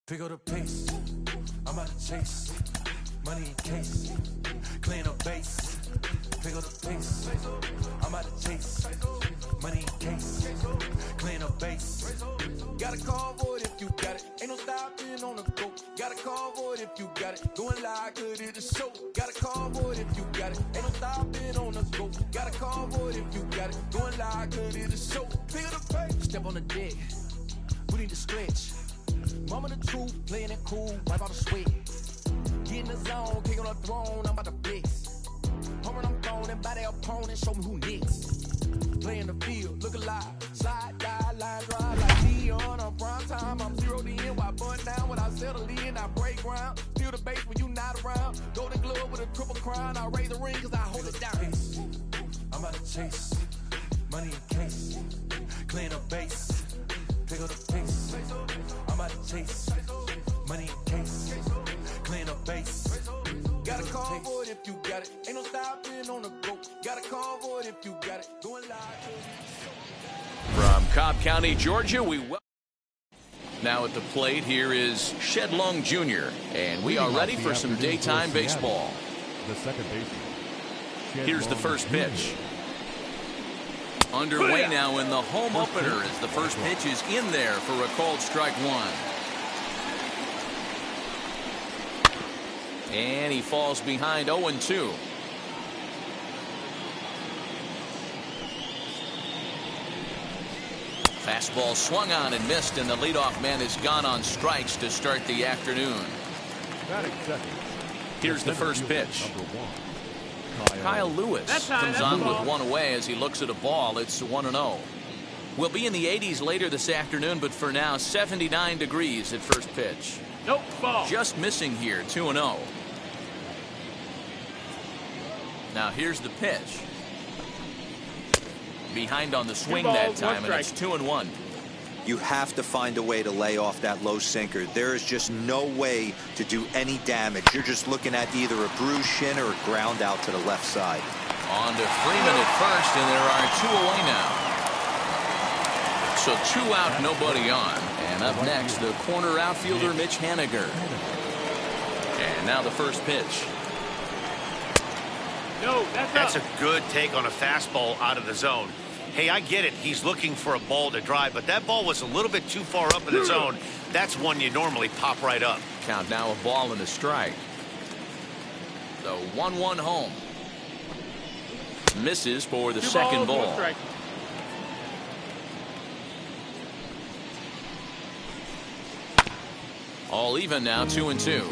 Pick up the pace, I'm out to chase, money in case, clean up base. Pick up the pace, I'm out to chase, money in case, clean up base. Got a call for it if you got it, ain't no stopping on the go. Got a call for it if you got it, going live, good at the show. Got a call for it if you got it, ain't no stopping on the go. Got a call for it if you got it, going live, good at the show. Pick up the pace, step on the deck, we need to stretch. Mama the truth, playing it cool, wipe out the sweat. Get in the zone, kick on the throne, I'm about to blitz. Home run, I'm throwing, and by their opponent, show me who next. Play in the field, look alive, slide, die, line, drive like Dion on prime time. I'm 0'd in, while bun down, when I settle in, I break ground. Feel the bass when you not around. Golden glove with a triple crown, I raise the ring cause I hold it down. I'm out to chase, money in case, clean up base. Pick up the pace, I'm out to chase, money in case, clean up base. Got a call for it if you got it, ain't no stopping on the go. Got a call for it if you got it, going live. From Cobb County, Georgia, now at the plate, here is Shedlong Jr., and we are ready for some daytime baseball. The second baseman. Here's the first pitch. Underway now in the home opener as the first pitch is in there for a called strike one. And he falls behind 0-2. Fastball swung on and missed, and the leadoff man is gone on strikes to start the afternoon. Here's the first pitch. Kyle Lewis comes on with one away as he looks at a ball. It's 1-0. We'll be in the 80s later this afternoon, but for now, 79 degrees at first pitch. Nope, ball. Just missing here, 2-0. Now here's the pitch. Behind on the swing that time, and it's 2-1. You have to find a way to lay off that low sinker. There is just no way to do any damage. You're just looking at either a bruised shin or a ground out to the left side. On to Freeman at first, and there are two away now. So 2 out, nobody on. And up next, the corner outfielder, Mitch Haniger. And now the first pitch. No, that's a good take on a fastball out of the zone. Hey, I get it. He's looking for a ball to drive, but that ball was a little bit too far up in the zone. That's one you normally pop right up. Count now a ball and a strike. The 1-1 home. Misses for the second ball. All even now, 2-2.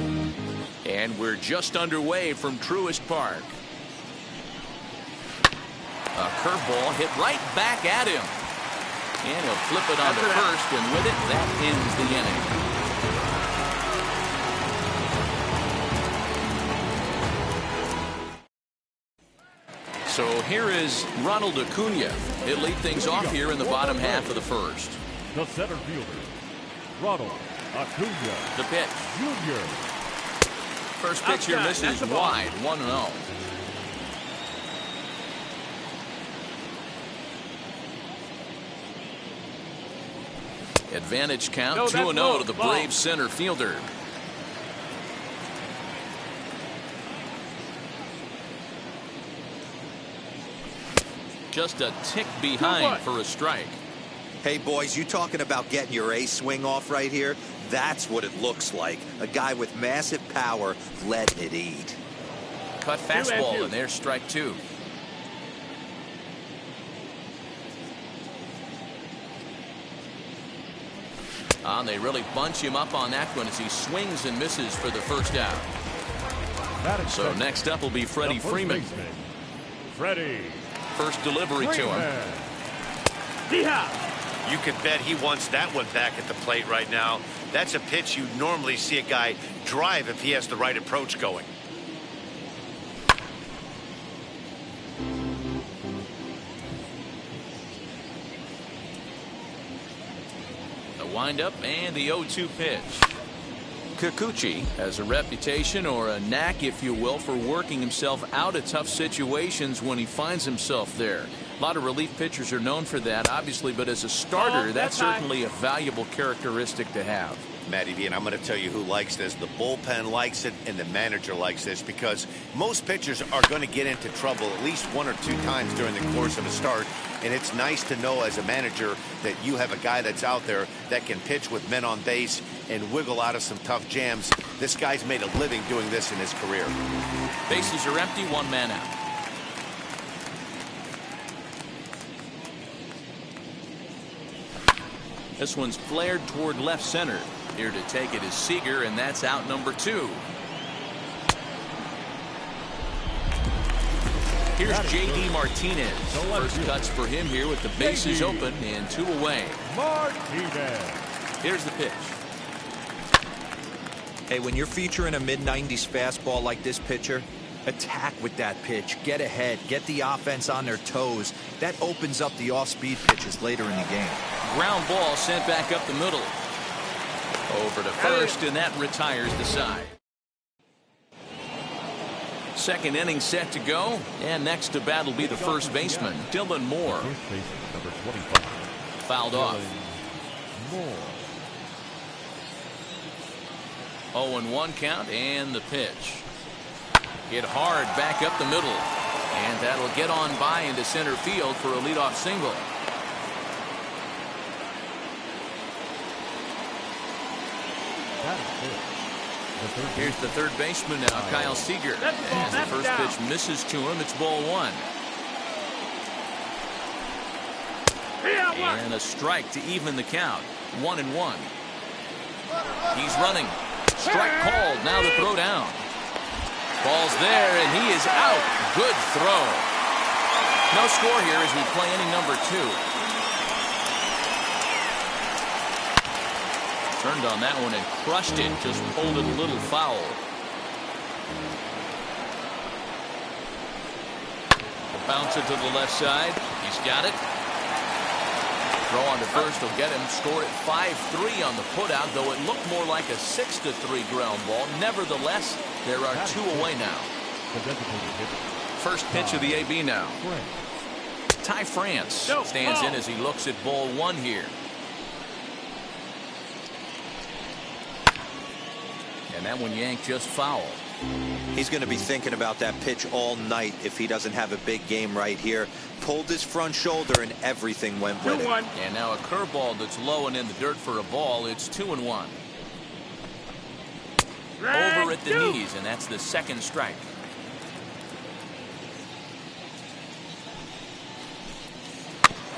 And we're just underway from Truist Park. A curveball hit right back at him. And he'll flip it on to first, and with it, that ends the inning. So here is Ronald Acuna. He'll lead things off here in the bottom half of the first. The center fielder, Ronald Acuna. The pitch. Junior. First pitch here misses wide, 1-0. Advantage count, 2-0 to the Braves center fielder. Just a tick behind for a strike. Hey, boys, you talking about getting your A swing off right here? That's what it looks like. A guy with massive power letting it eat. Cut fastball, and there's strike 2. And they really bunch him up on that one as he swings and misses for the first out. So next up will be Freddie Freeman. Freddie. First delivery to him. You can bet he wants that one back at the plate right now. That's a pitch you normally see a guy drive if he has the right approach going. Windup and the 0-2 pitch. Kikuchi has a reputation, or a knack if you will, for working himself out of tough situations when he finds himself there. A lot of relief pitchers are known for that, obviously, but as a starter, that's certainly a valuable characteristic to have. Matty V, and I'm going to tell you who likes this. The bullpen likes it, and the manager likes this, because most pitchers are going to get into trouble at least 1 or 2 times during the course of a start, and it's nice to know as a manager that you have a guy that's out there that can pitch with men on base and wiggle out of some tough jams. This guy's made a living doing this in his career. Bases are empty, 1 man out. This one's flared toward left center. Here to take it is Seager, and that's out number 2. Here's J.D. Martinez. First cuts for him here with the bases open and 2 away. Martinez. Here's the pitch. Hey, when you're featuring a mid-90s fastball like this pitcher, attack with that pitch. Get ahead. Get the offense on their toes. That opens up the off-speed pitches later in the game. Ground ball sent back up the middle. Over to first, and that retires the side. Second inning set to go, and next to bat will be the first baseman, Dylan Moore. First baseman, number 25. Fouled off. Moore. 0-1 count, and the pitch. Hit hard back up the middle, and that'll get on by into center field for a leadoff single. Here's the third baseman now, Kyle Seager. As the first pitch misses to him, it's ball 1. And a strike to even the count. 1-1. He's running. Strike called. Now the throw down. Ball's there, and he is out. Good throw. No score here as we play inning number 2. Turned on that one and crushed it. Just pulled it a little foul. Bounce it to the left side. He's got it. Throw on to first will get him. Score at 5-3 on the putout, though it looked more like a 6-3 ground ball. Nevertheless, there are 2 away now. First pitch of the AB now. Ty France stands in as he looks at ball 1 here. And that one yanked just foul. He's going to be thinking about that pitch all night if he doesn't have a big game right here. Pulled his front shoulder and everything went with it. And now a curveball that's low and in the dirt for a ball. It's 2-1. Over at the knees, and that's the second strike.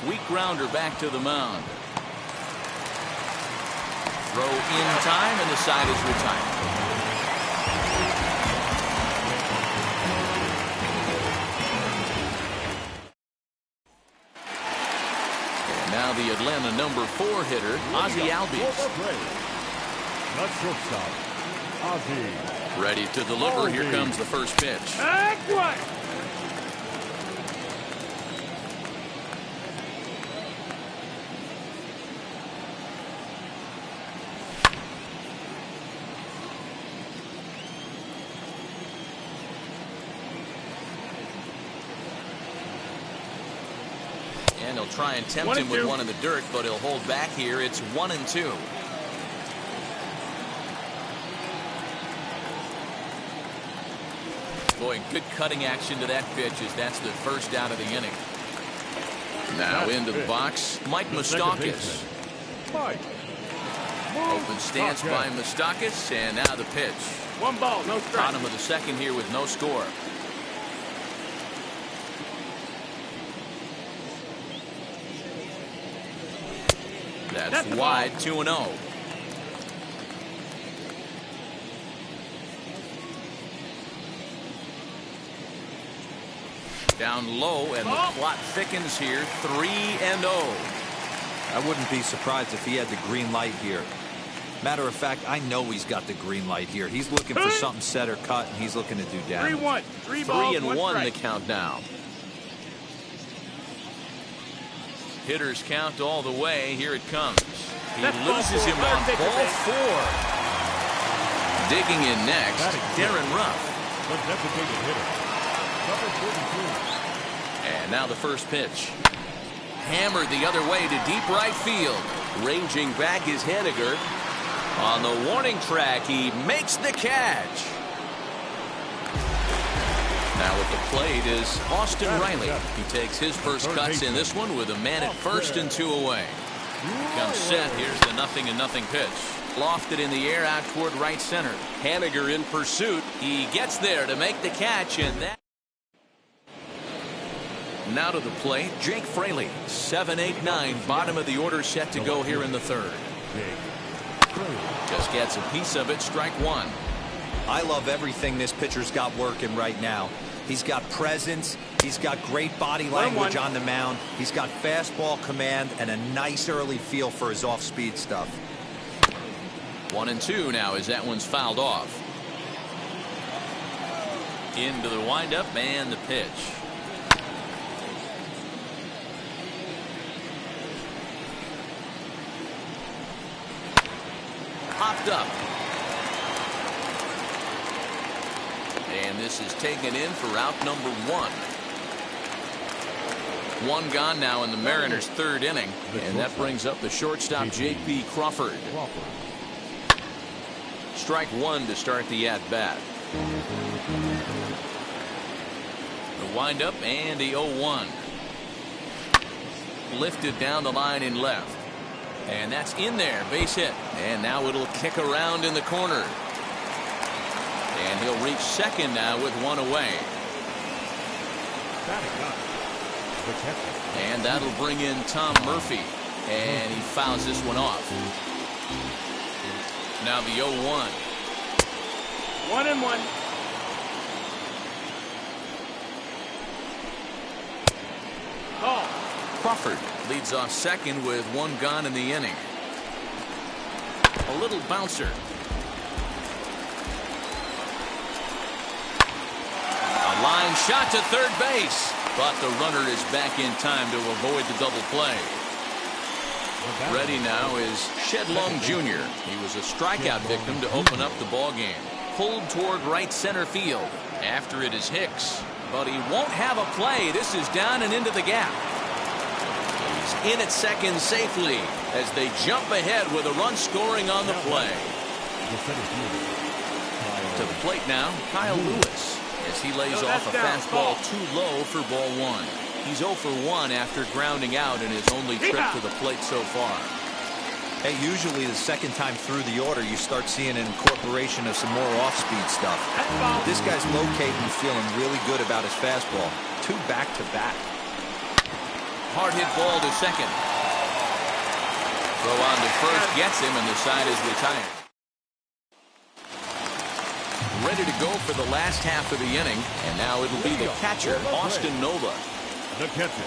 Weak grounder back to the mound. Throw in time, and the side is retired. And now the Atlanta number 4 hitter, Ozzie Albies. Not shortstop, Ozzie. Ready to deliver. Here comes the first pitch. And he'll try and tempt him with one in the dirt, but he'll hold back here. It's 1-2. Boy, good cutting action to that pitch as that's the first out of the inning. Now into the box, Mike Moustakas. Open stance by Moustakas, and now the pitch. 1 ball, no strike. Bottom of the second here with no score. That's wide, 2-0. Down low, and the plot thickens here, 3-0. I wouldn't be surprised if he had the green light here. Matter of fact, I know he's got the green light here. He's looking for something set or cut, and he's looking to do damage. 3-1. 3 balls, 3-1 the count now. Hitters count all the way. Here it comes. He loses him on ball 4. Digging in next, Darren Ruff. The designated hitter, number 42. And now the first pitch. Hammered the other way to deep right field. Ranging back is Henniger. On the warning track, he makes the catch. Now at the plate is Austin Riley. He takes his first cuts in this one with a man at first and 2 away. Comes set. Here's the 0-0 pitch. Lofted in the air out toward right center. Haniger in pursuit. He gets there to make the catch, and that. Now to the plate, Jake Fraley. 7-8-9, bottom of the order set to go here in the third. Just gets a piece of it, strike one. I love everything this pitcher's got working right now. He's got presence. He's got great body language on the mound. He's got fastball command and a nice early feel for his off-speed stuff. 1-2 now as that one's fouled off. Into the windup and the pitch. Popped up. And this is taken in for out number 1. One gone now in the Mariners' third inning, and that brings up the shortstop J.P. Crawford. Strike one to start the at-bat. The windup and the 0-1. Lifted down the line in left. And that's in there, base hit. And now it'll kick around in the corner. And he'll reach second now with one away. And that'll bring in Tom Murphy. And he fouls this one off. Now the 0-1. 1-1. Call. Crawford leads off second with one gone in the inning. A little bouncer. A line shot to third base. But the runner is back in time to avoid the double play. Ready now is Shedlong Jr. He was a strikeout victim to open up the ball game. Pulled toward right center field. After it is Hicks. But he won't have a play. This is down and into the gap. He's in at second safely as they jump ahead with a run scoring on the play. To the plate now, Kyle Lewis, as he lays off a fastball too low for ball one. He's 0 for 1 after grounding out in his only trip to the plate so far. Hey, usually the second time through the order, you start seeing an incorporation of some more off-speed stuff. This guy's locating and feeling really good about his fastball. 2 back-to-back. Hard hit ball to second. Throw on to first gets him, and the side is retired. Ready to go for the last half of the inning, and now it'll be the catcher, Austin Nova. The catcher.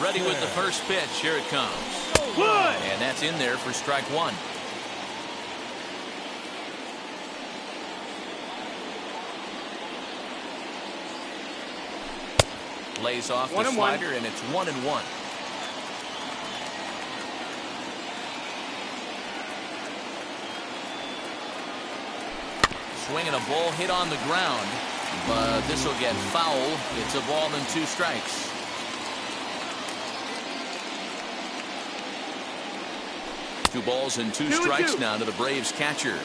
Ready with the first pitch. Here it comes. And that's in there for strike one. Lays off the slider, and it's 1-1. Swinging a ball hit on the ground, but this will get foul. It's a ball and 2 strikes. 2 balls and 2 strikes now to the Braves catcher.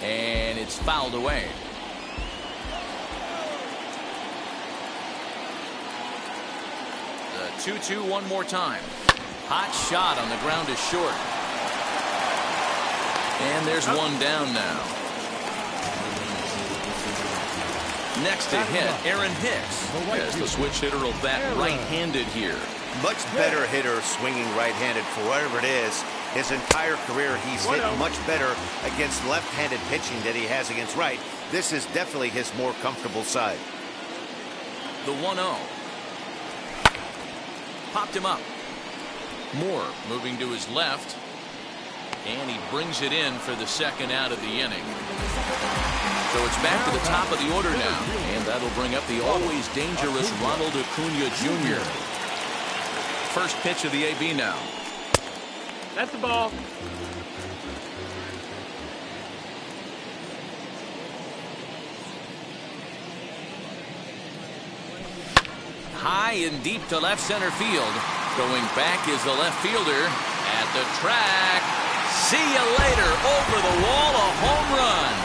And it's fouled away. The 2-2 one more time. Hot shot on the ground is short. And there's one down now. Next to hit, Aaron Hicks, as the switch hitter will bat right-handed here. Much better hitter swinging right-handed for whatever it is. His entire career, he's hit much better against left-handed pitching than he has against right. This is definitely his more comfortable side. The 1-0. Popped him up. Moore moving to his left. And he brings it in for the second out of the inning. So it's back to the top of the order now. And that'll bring up the always dangerous Ronald Acuna Jr. First pitch of the AB now. That's the ball. high and deep to left center field. Going back is the left fielder at the track. See you later. Over the wall, a home run.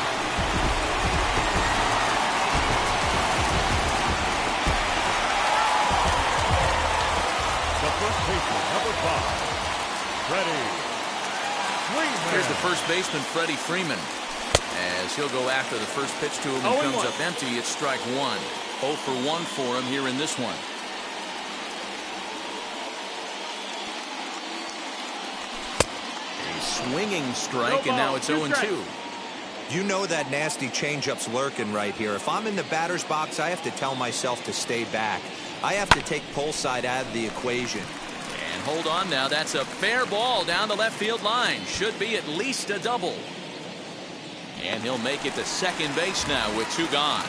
The first baseman, number 5, Freddie Freeman. Here's the first baseman, Freddie Freeman. As he'll go after the first pitch to him and comes up empty, it's strike one. 0 for 1 for him here in this one. A swinging strike, and now it's 0-2. You know that nasty changeup's lurking right here. If I'm in the batter's box, I have to tell myself to stay back. I have to take pull side out of the equation. And hold on now, that's a fair ball down the left field line. Should be at least a double. And he'll make it to second base now with 2 gone.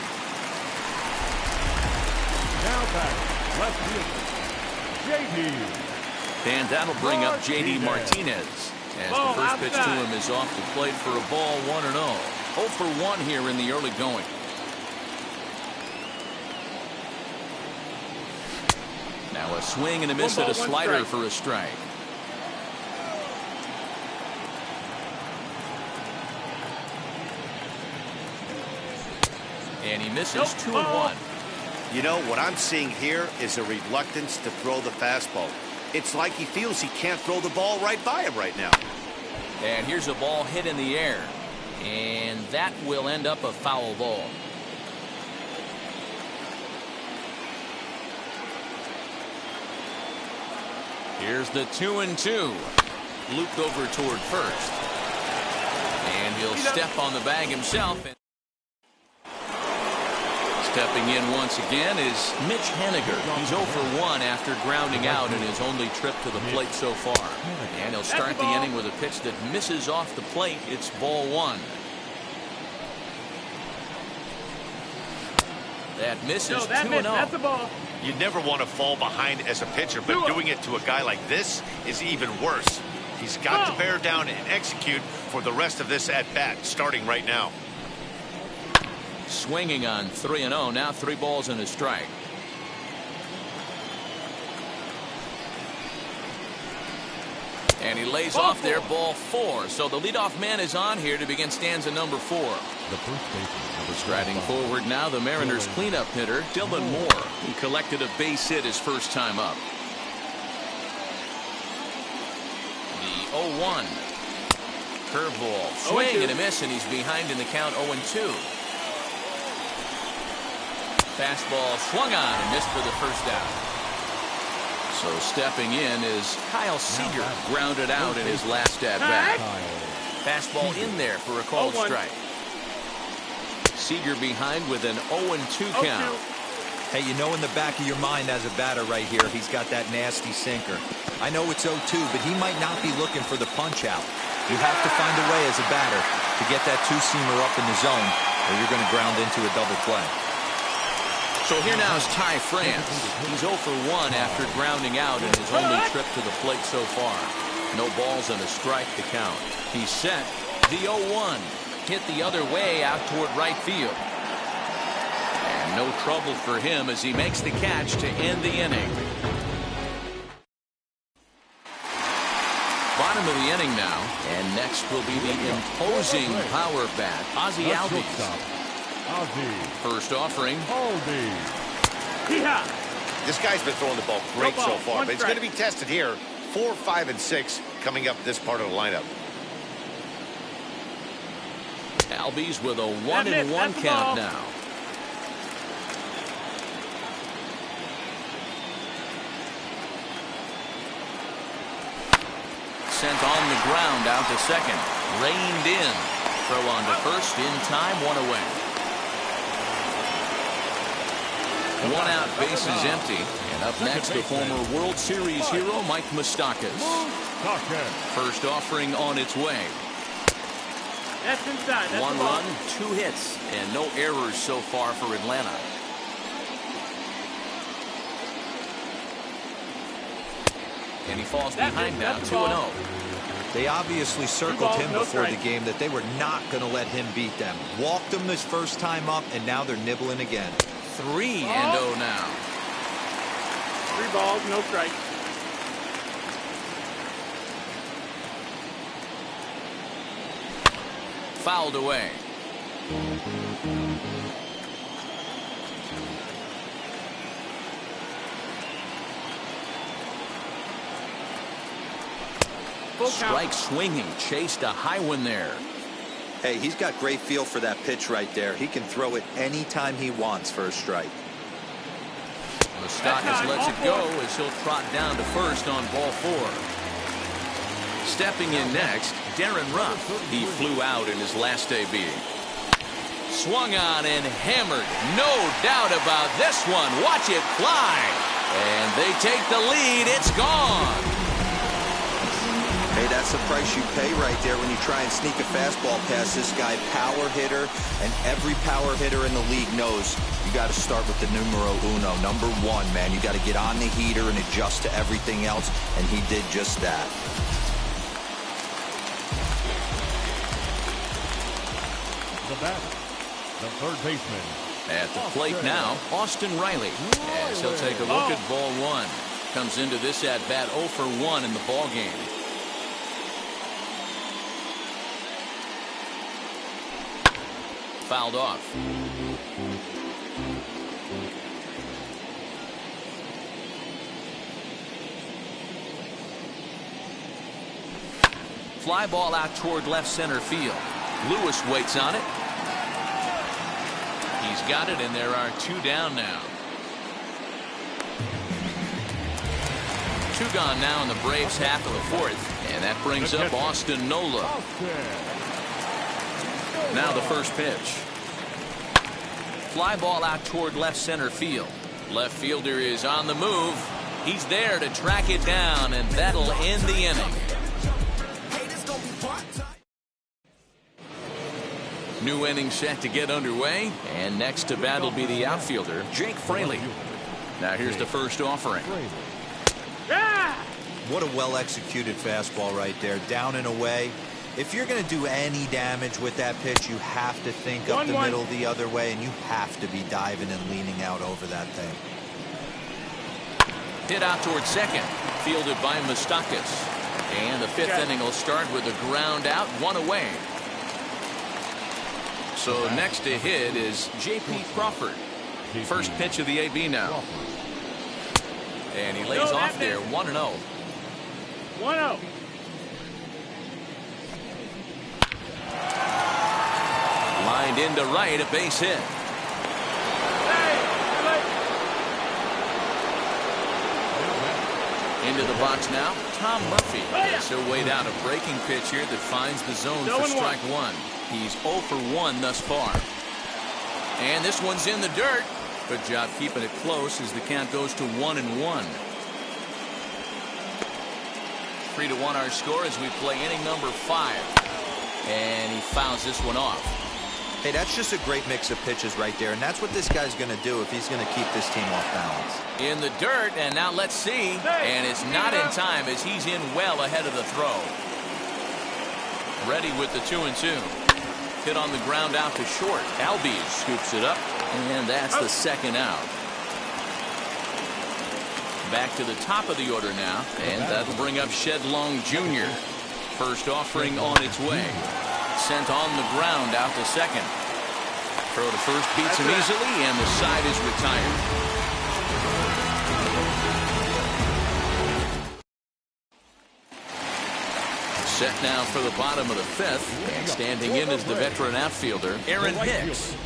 Now back, left fielder, J.D. And that'll bring up J.D. Martinez. As the first pitch to him is off the plate for a ball, 1-0. 0 for 1 here in the early going. Now a swing and a miss at a slider for a strike. And he misses 2-1. You know, what I'm seeing here is a reluctance to throw the fastball. It's like he feels he can't throw the ball right by him right now. And here's a ball hit in the air. And that will end up a foul ball. Here's the 2-2. Looped over toward first. And he'll step on the bag himself. Stepping in once again is Mitch Haniger. He's 0 for 1 after grounding out in his only trip to the plate so far. And he'll start the inning with a pitch that misses off the plate. It's ball 1. That misses 2-0. That's a ball. You never want to fall behind as a pitcher, but doing it to a guy like this is even worse. He's got to bear down and execute for the rest of this at-bat, starting right now. Swinging on 3-0. Now 3 balls and a strike. And he lays off there, ball 4. So the leadoff man is on here to begin stanza number 4. The first baseman, number Striding forward now, the Mariners cleanup hitter, Dylan Moore, who collected a base hit his first time up. The 0-1. Curveball. Swing and a miss, and he's behind in the count 0-2. Fastball swung on and missed for the first out. So stepping in is Kyle Seager, grounded out in his last at bat. Fastball in there for a called strike. Seager behind with an 0-2 count. Hey, you know in the back of your mind as a batter right here, he's got that nasty sinker. I know it's 0-2, but he might not be looking for the punch out. You have to find a way as a batter to get that two-seamer up in the zone, or you're going to ground into a double play. So here now is Ty France. He's 0 for 1 after grounding out in his only trip to the plate so far. No balls and a strike to count. He's set. The 0-1 hit the other way out toward right field. And no trouble for him as he makes the catch to end the inning. Bottom of the inning now. And next will be the imposing power bat, Ozzie Albies. First offering. This guy's been throwing the ball great so far, but it's going to be tested here. 4, 5, and 6 coming up this part of the lineup. Albies with a 1-1 count now. Sent on the ground out to second. Reined in. Throw on to first in time, 1 away. 1 out, bases empty. And up next, the former World Series hero, Mike Moustakas. First offering on its way. That's inside. That's 1 run, 2 hits, and no errors so far for Atlanta. And he falls behind now, 2-0. They obviously circled him before the game that they were not going to let him beat them. Walked him this first time up, and now they're nibbling again. 3-0 now. 3 balls, no strikes. Fouled away. Strike swinging, chased a high one there. Hey, he's got great feel for that pitch right there. He can throw it anytime he wants for a strike. Moustakas lets it go as he'll trot down to first on ball 4. Stepping in next, Darren Ruff. He flew out in his last AB. Swung on and hammered. No doubt about this one. Watch it fly. And they take the lead. It's gone. Hey, that's the price you pay right there when you try and sneak a fastball past this guy. Power hitter, and every power hitter in the league knows you got to start with the numero uno, number 1, man. You got to get on the heater and adjust to everything else, and he did just that. The batter, the third baseman. At the plate now, Austin Riley, as he'll take a look at ball 1. Comes into this at bat 0 for 1 in the ball game. Fouled off. Fly ball out toward left center field. Lewis waits on it. He's got it, and there are 2 down now. 2 gone now in the Braves' half of the 4th, and that brings up Austin Nola. Now the first pitch. Fly ball out toward left center field. Left fielder is on the move. He's there to track it down, and that'll end the inning. New inning set to get underway, and next to bat will be the outfielder, Jake Fraley. Now here's the first offering. What a well-executed fastball right there, down and away. If you're going to do any damage with that pitch, you have to think up the middle the other way, and you have to be diving and leaning out over that thing. Hit out toward second, fielded by Moustakas. And the 5th inning will start with a ground out, 1 away. So next to hit is J.P. Crawford. First pitch of the AB now. And he lays off there, 1-0. 1-0. Lined into right, a base hit. Into the box now, Tom Murphy. He'll wait out a breaking pitch here that finds the zone for strike 1. He's 0 for 1 thus far. And this one's in the dirt. Good job keeping it close as the count goes to 1-1. 3-1 our score as we play inning number 5. And he fouls this one off. Hey, that's just a great mix of pitches right there, and that's what this guy's going to do if he's going to keep this team off balance. In the dirt, and now let's see. And it's not in time as he's in well ahead of the throw. Ready with the 2-2. Hit on the ground out to short. Albies scoops it up, and that's the second out. Back to the top of the order now, and that'll bring up Shed Long Jr. First offering on its way. Sent on the ground out to second. Throw to first beats him easily, and the side is retired. Set now for the bottom of the 5th, and standing in is the veteran outfielder, Aaron Hicks.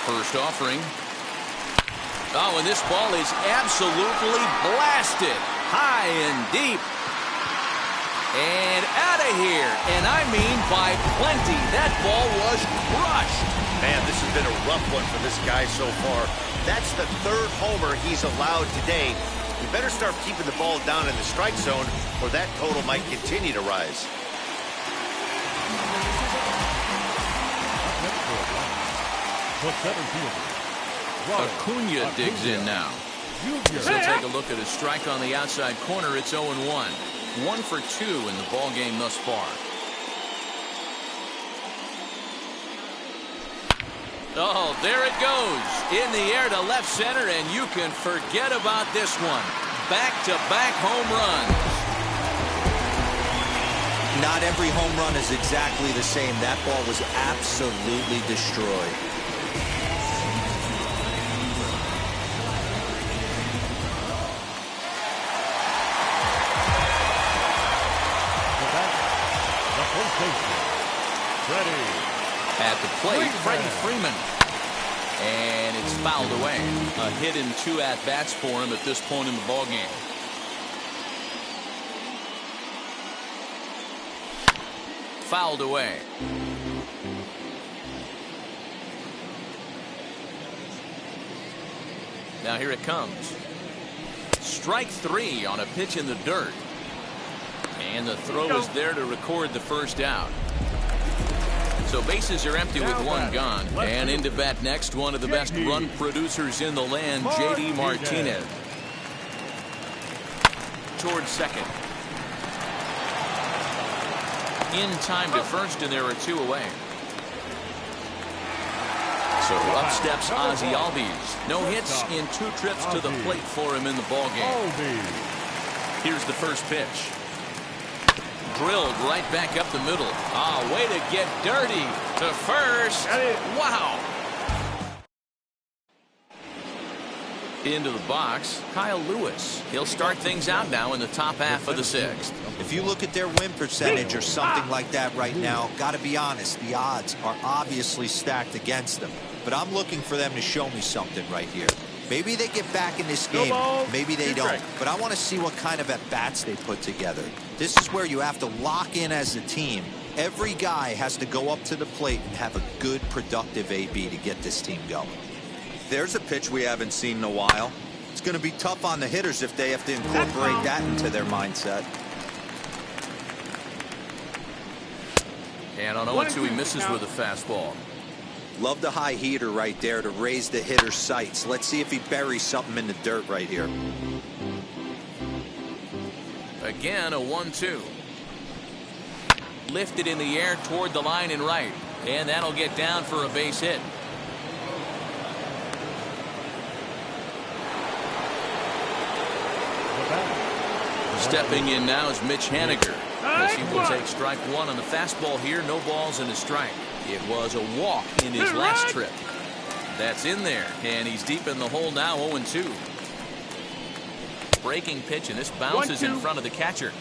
First offering. Oh, and this ball is absolutely blasted. High and deep. And out of here. And I mean by plenty. That ball was crushed. Man, this has been a rough one for this guy so far. That's the 3rd homer he's allowed today. You better start keeping the ball down in the strike zone, or that total might continue to rise. Acuna digs in now. So take a look at a strike on the outside corner. It's 0-1. 1 for 2 in the ball game thus far. Oh, there it goes. In the air to left center, and you can forget about this one. Back-to-back home runs. Not every home run is exactly the same. That ball was absolutely destroyed. At the plate, Freddie Freeman. And it's fouled away. A hit and 2 at-bats for him at this point in the ballgame. Fouled away. Now here it comes. Strike 3 on a pitch in the dirt. And the throw is there to record the first out. So bases are empty with one gone. And into bat next, one of the best run producers in the land, J.D. Martinez. Towards second. In time to first, and there are 2 away. So up steps Ozzie Albies. No hits in 2 trips to the plate for him in the ballgame. Here's the first pitch. Drilled right back up the middle. Ah, way to get dirty to first. Wow. Into the box, Kyle Lewis. He'll start things out now in the top half of the 6th. If you look at their win percentage or something like that right now, got to be honest, the odds are obviously stacked against them. But I'm looking for them to show me something right here. Maybe they get back in this game, maybe they don't. But I want to see what kind of at-bats they put together. This is where you have to lock in as a team. Every guy has to go up to the plate and have a good, productive AB to get this team going. There's a pitch we haven't seen in a while. It's going to be tough on the hitters if they have to incorporate that into their mindset. And on 0-2, he misses with a fastball. Love the high heater right there to raise the hitter's sights. Let's see if he buries something in the dirt right here. Again, a 1-2. Lifted in the air toward the line and right. And that'll get down for a base hit. Stepping in now is Mitch Haniger. As he will take strike 1 on the fastball here. No balls and a strike. It was a walk in his last trip. That's in there, and he's deep in the hole now, 0-2. Breaking pitch, and this bounces in front of the catcher.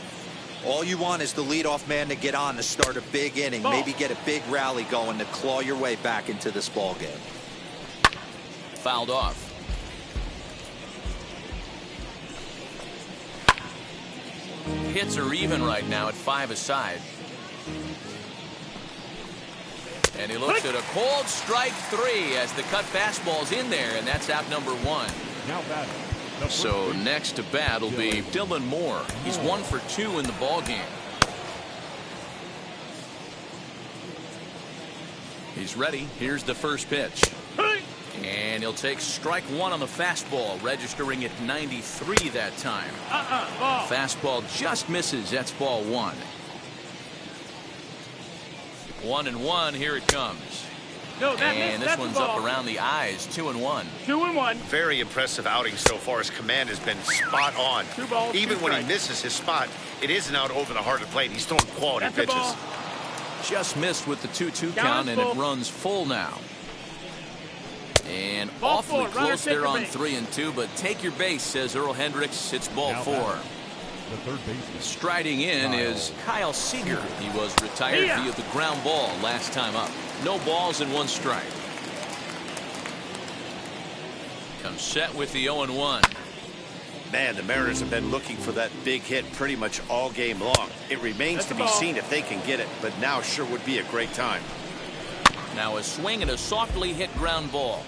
All you want is the leadoff man to get on to start a big inning, maybe get a big rally going to claw your way back into this ball game. Fouled off. Hits are even right now at 5 aside. And he looks at a cold strike 3 as the cut fastball's in there, and that's out number 1. So next to bat will be Dylan Moore. He's 1 for 2 in the ball game. He's ready. Here's the first pitch. And he'll take strike 1 on the fastball, registering at 93 that time. Fastball just misses. That's ball 1. 1-1. Here it comes. And this one's up around the eyes. 2-1. 2-1. Very impressive outing so far. His command has been spot on. Even when he misses his spot, it isn't out over the heart of the plate. He's throwing quality pitches. Just missed with the 2-2 count, and it runs full now. And awfully close there on 3-2, but take your base, says Earl Hendricks. It's ball 4. Striding in is Kyle Seager. He was retired via the ground ball last time up. No balls and 1 strike. Comes set with the 0-1. Man, the Mariners have been looking for that big hit pretty much all game long. It remains to be seen if they can get it, but now sure would be a great time. Now a swing and a softly hit ground ball.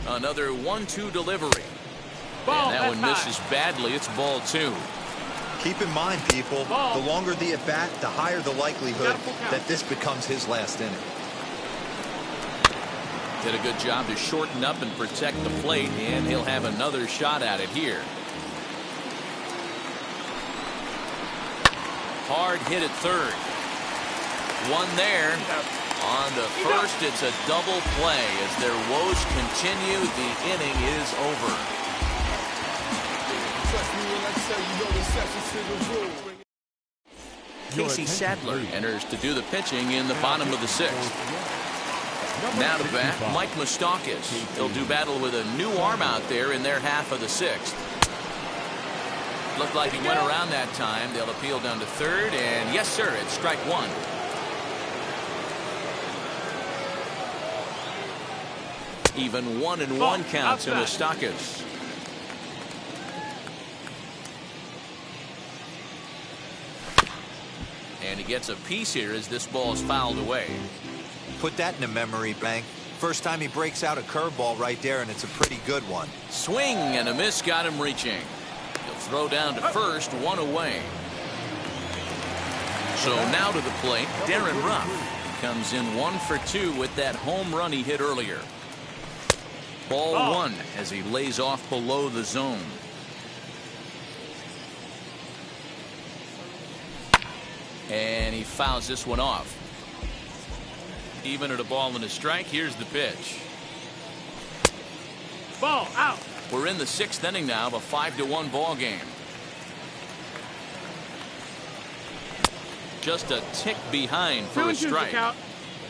Another 1-2 delivery. And that one misses badly. It's ball 2. Keep in mind, people, the longer the at-bat, the higher the likelihood that this becomes his last inning. Did a good job to shorten up and protect the plate, and he'll have another shot at it here. Hard hit at third. One there. On the first, it's a double play. As their woes continue, the inning is over. Casey Sadler enters to do the pitching in the bottom of the sixth. Now to bat, Mike Moustakas. He'll do battle with a new arm out there in their half of the sixth. Looked like he went around that time. They'll appeal down to third, and yes, sir, it's strike one. Even 1-1 count to Moustakas. And he gets a piece here as this ball is fouled away. Put that in a memory bank. First time he breaks out a curveball right there, and it's a pretty good one. Swing and a miss got him reaching. He'll throw down to first, one away. So now to the plate, Darren Ruff. Comes in 1 for 2 with that home run he hit earlier. Ball one as he lays off below the zone. And he fouls this one off. Even at a ball and a strike, here's the pitch. Ball out. We're in the sixth inning now of a 5-1 ball game. Just a tick behind for a strike.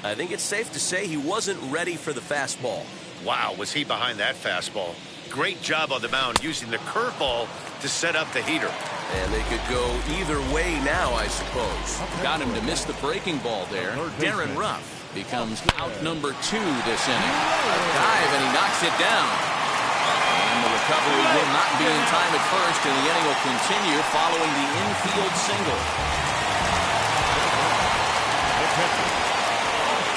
I think it's safe to say he wasn't ready for the fastball. Wow, was he behind that fastball? Great job on the mound using the curveball to set up the heater. And they could go either way now, I suppose. Got him to miss the breaking ball there. Darren Ruff becomes out number 2 this inning. A dive, and he knocks it down. And the recovery will not be in time at first, and the inning will continue following the infield single.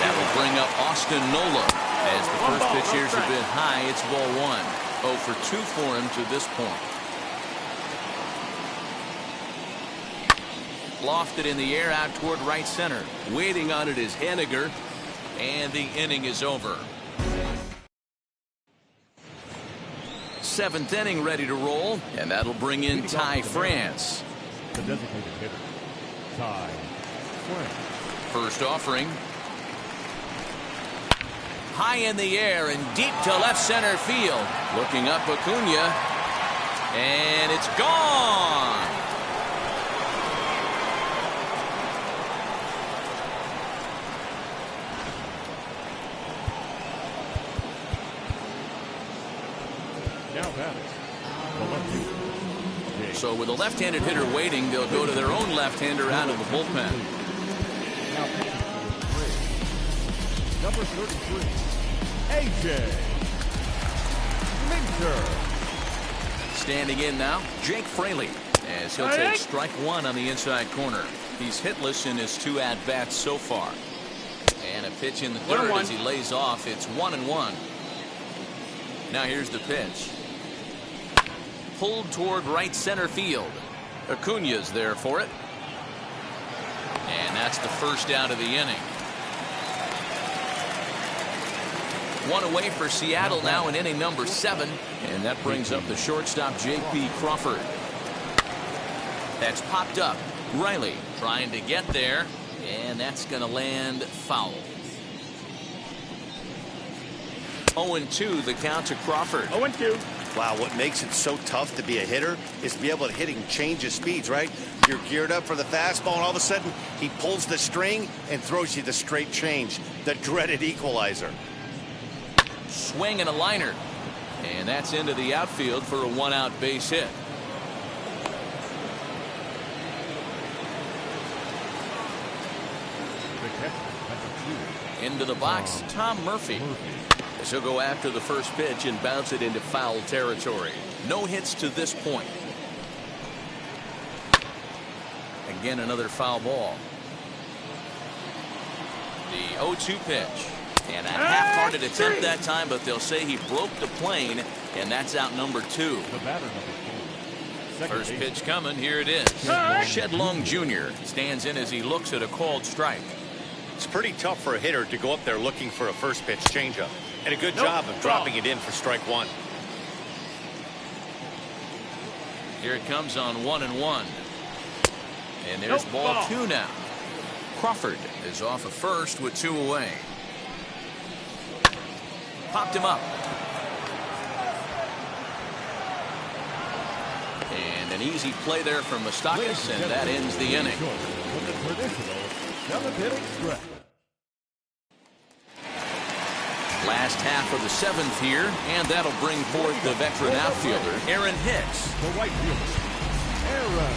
That will bring up Austin Nola. As the first pitch here's a bit high, it's ball 1. 0 for 2 for him to this point. Lofted in the air out toward right center. Waiting on it is Henniger, and the inning is over. 7th inning ready to roll, and that'll bring in Ty France. The designated hitter, Ty France. First offering. High in the air and deep to left center field. Looking up Acuna, and it's gone. Now batting, the lefty. So with a left-handed hitter waiting, they'll go to their own left-hander out of the bullpen. Now pitching for the Braves, number 33, AJ Minter. Standing in now, Jake Fraley, as he'll take strike 1 on the inside corner. He's hitless in his 2 at-bats so far. And a pitch in the third as he lays off. It's 1-1. Now here's the pitch. Pulled toward right center field. Acuna's there for it. And that's the first out of the inning. 1 away for Seattle now in inning number 7. And that brings up the shortstop, J.P. Crawford. That's popped up. Riley trying to get there. And that's going to land foul. 0-2 the count to Crawford. 0-2. Wow, what makes it so tough to be a hitter is to be able to hitting change of speeds, right? You're geared up for the fastball, and all of a sudden he pulls the string and throws you the straight change, the dreaded equalizer. Swing and a liner. And that's into the outfield for a 1-out base hit. Into the box, Tom Murphy. As he'll go after the first pitch and bounce it into foul territory. No hits to this point. Again, another foul ball. The 0-2 pitch. And a half-hearted attempt that time, but they'll say he broke the plane, and that's out number 2. The batter, number 4. First pitch coming. Here it is. Shed Long Jr. stands in as he looks at a called strike. It's pretty tough for a hitter to go up there looking for a first pitch changeup. And a good job of dropping it in for strike 1. Here it comes on 1-1. And there's ball 2 now. Crawford is off of first with 2 away. Popped him up. And an easy play there from Moustakas, and that ends the inning. From the traditional 7th-inning stretch. Last half of the 7th here, and that'll bring forth the veteran outfielder, Aaron Hicks. The right fielder, Aaron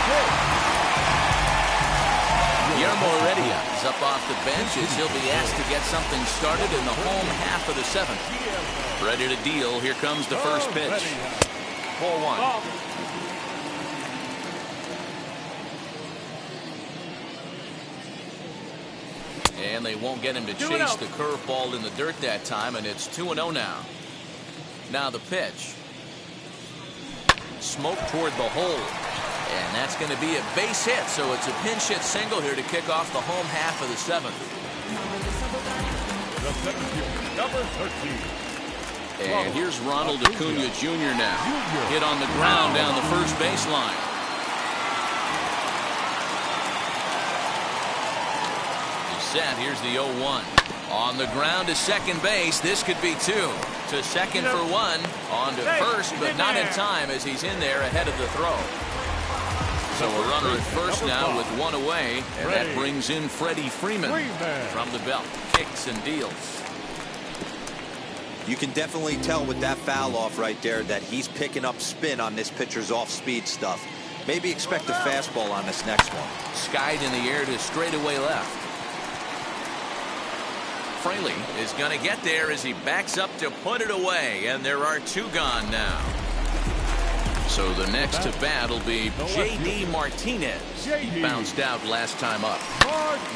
Hicks. Guillermo Heredia is up off the bench as he'll be asked to get something started in the home half of the 7th. Ready to deal. Here comes the first pitch. Ball 1. And they won't get him to chase the curveball in the dirt that time, and it's 2-0 now. Now the pitch. Smoke toward the hole. And that's going to be a base hit, so it's a pinch hit single here to kick off the home half of the 7th. The 7th, number 13. And here's Ronald Acuna Jr. now. Hit on the ground down the first baseline. Set. Here's the 0-1. On the ground to second base. This could be 2. To second for 1. On to first, but not in time as he's in there ahead of the throw. So a runner at first now with 1 away, and that brings in Freddie Freeman from the belt. Kicks and deals. You can definitely tell with that foul off right there that he's picking up spin on this pitcher's off-speed stuff. Maybe expect a fastball on this next one. Skied in the air to straightaway left. Fraley is going to get there as he backs up to put it away, and there are 2 gone now. So the next to bat will be J.D. Martinez. He bounced out last time up.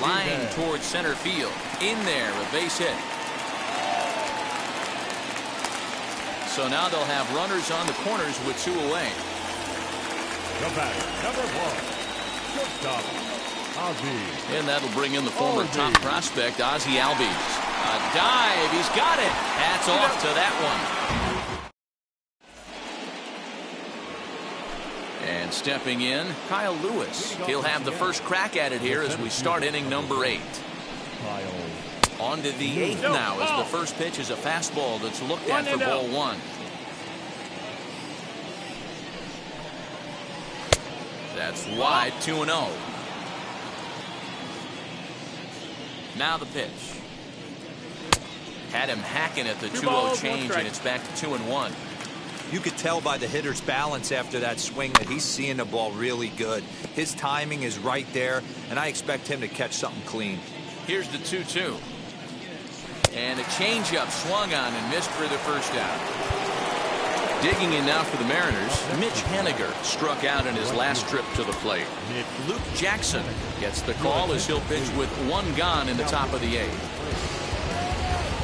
Lying towards center field. In there, a base hit. So now they'll have runners on the corners with 2 away. The batter, number 1, shortstop, Ozzie. And that'll bring in the former top prospect, Ozzie Albies. A dive. He's got it. Hats off to that one. And stepping in, Kyle Lewis. He'll have the first crack at it here as we start inning number 8. On to the 8th now as the first pitch is a fastball that's looked at for ball 1. That's wide, 2-0. Now the pitch. Had him hacking at the 2-0 change, and it's back to 2-1. You could tell by the hitter's balance after that swing that he's seeing the ball really good. His timing is right there, and I expect him to catch something clean. Here's the 2-2. And a changeup swung on and missed for the first out. Digging in now for the Mariners, Mitch Haniger struck out in his last trip to the plate. Luke Jackson gets the call as he'll pitch with 1 gone in the top of the 8th.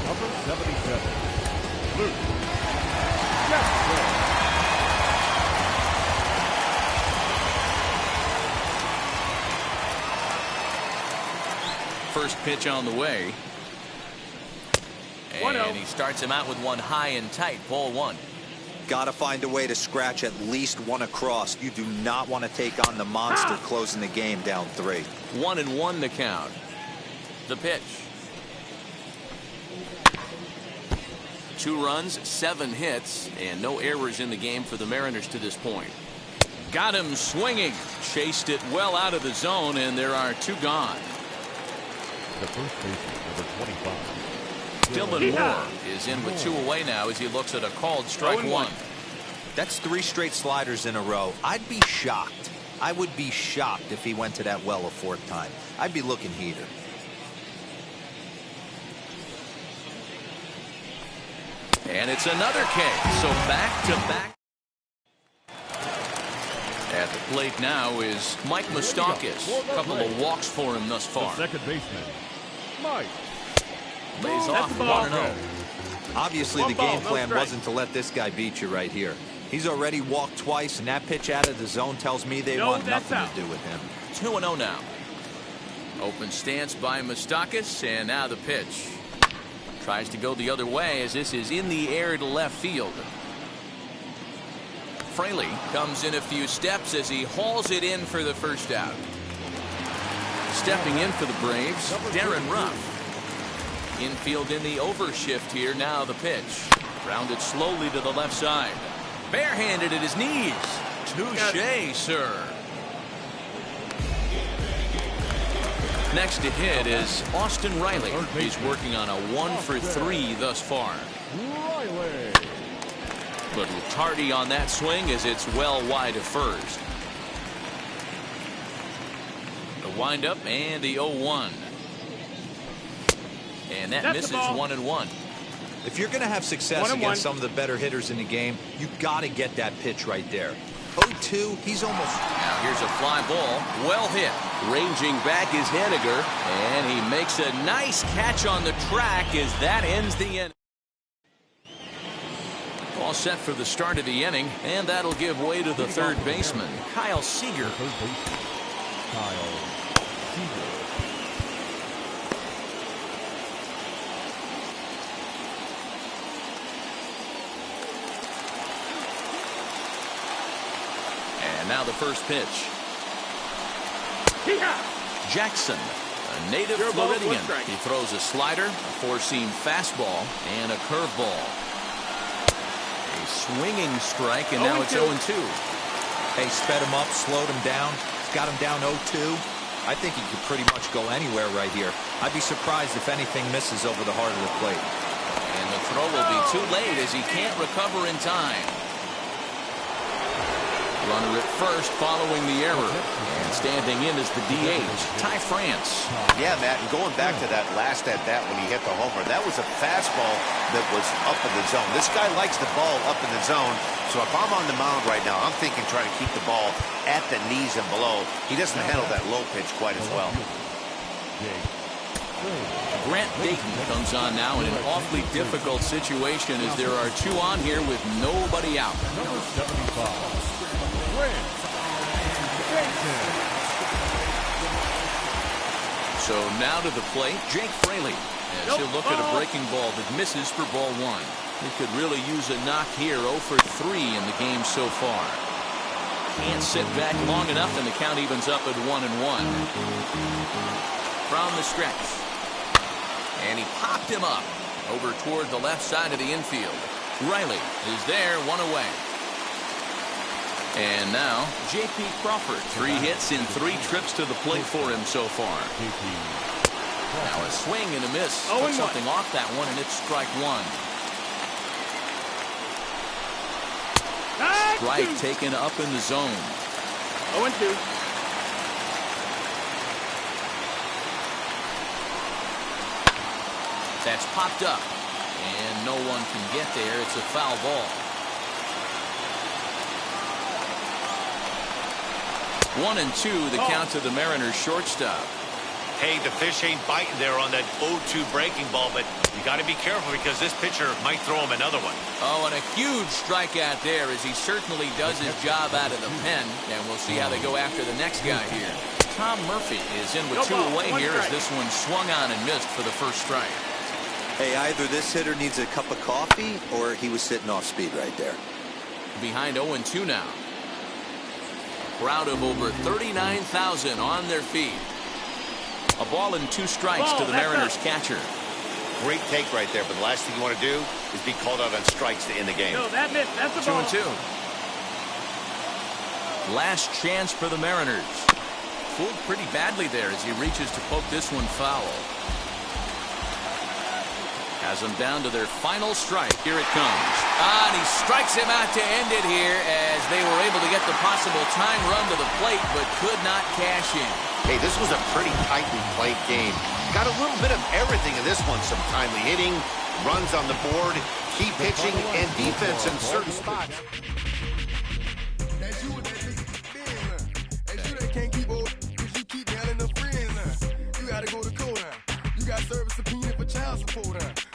Number 77, Luke Jackson. First pitch on the way. And he starts him out with 1 high and tight, ball 1. Got to find a way to scratch at least 1 across. You do not want to take on the monster closing the game down 3. 1-1 the count. The pitch. 2 runs, 7 hits, and no errors in the game for the Mariners to this point. Got him swinging. Chased it well out of the zone, and there are 2 gone. The first baseman, number 25. Dylan Moore is in with 2 away now as he looks at a called strike 1. That's 3 straight sliders in a row. I'd be shocked. I would be shocked if he went to that well a 4th time. I'd be looking heater. And it's another K. So back to back. At the plate now is Mike Moustakas. A couple of walks for him thus far. The second baseman, Mike. Lays off 1-0. Obviously, the game plan wasn't to let this guy beat you right here. He's already walked twice, and that pitch out of the zone tells me they want nothing to do with him. 2-0 now. Open stance by Moustakas, and now the pitch. Tries to go the other way as this is in the air to left field. Fraley comes in a few steps as he hauls it in for the first out. Stepping in for the Braves, Darren Ruff. Infield in the overshift here. Now the pitch. Grounded slowly to the left side. Barehanded at his knees. Touche, sir. Next to hit is Austin Riley. He's working on a 1-for-3 thus far. But tardy on that swing as it's well wide of first. The windup and the 0-1. And that misses 1-1. If you're going to have success against some of the better hitters in the game, you got to get that pitch right there. 0-2, he's almost... Now here's a fly ball. Well hit. Ranging back is Henniger. And he makes a nice catch on the track as that ends the inning. All set for the start of the inning, and that'll give way to the third baseman, Kyle Seager. And now the first pitch. Jackson, a native Floridian. He throws a slider, a four-seam fastball, and a curveball. Swinging strike, and now it's 0-2. Hey, sped him up, slowed him down, got him down 0-2. I think he could pretty much go anywhere right here. I'd be surprised if anything misses over the heart of the plate. And the throw will be too late as he can't recover in time. Runner at first following the error. And standing in is the DH, Ty France. Yeah, Matt, and going back to that last at-bat when he hit the homer, that was a fastball that was up in the zone. This guy likes the ball up in the zone, so if I'm on the mound right now, I'm thinking trying to keep the ball at the knees and below. He doesn't handle that low pitch quite as well. Grant Dayton comes on now in an awfully difficult situation as there are two on here with nobody out. Number 75. So now to the plate, Jake Fraley. As he'll look at a breaking ball that misses for ball one. He could really use a knock here. 0-for-3 in the game so far. Can't sit back long enough, and the count evens up at 1-1. From the stretch. And he popped him up over toward the left side of the infield. Riley is there, one away. And now, J.P. Crawford. 3 hits in 3 trips to the plate for him so far. Now a swing and a miss. Put something off that one, and it's strike one. Strike taken up in the zone. 0-2. That's popped up. And no one can get there. It's a foul ball. 1-2, the count to the Mariners shortstop. Hey, the fish ain't biting there on that 0-2 breaking ball, but you got to be careful because this pitcher might throw him another one. Oh, and a huge strikeout there as he certainly does his job out of the pen. And we'll see how they go after the next guy here. Tom Murphy is in with 2 away here as this one swung on and missed for the first strike. Hey, either this hitter needs a cup of coffee or he was sitting off speed right there. Behind 0-2 now. Crowd of over 39,000 on their feet. A ball and 2 strikes to the Mariners catcher. Great take right there, but the last thing you want to do is be called out on strikes to end the game. No, that missed. That's a ball. 2-2. Last chance for the Mariners. Fooled pretty badly there as he reaches to poke this one foul. Has them down to their final strike. Here it comes. And he strikes him out to end it here as they were able to get the possible time run to the plate but could not cash in. Hey, this was a pretty tightly played game. Got a little bit of everything in this one. Some timely hitting, runs on the board, key pitching, and defense in certain spots. That's you with that nigga Ben. That's you that can't keep up because you keep down in the friends. You gotta go to court. You got service subpoena for child support.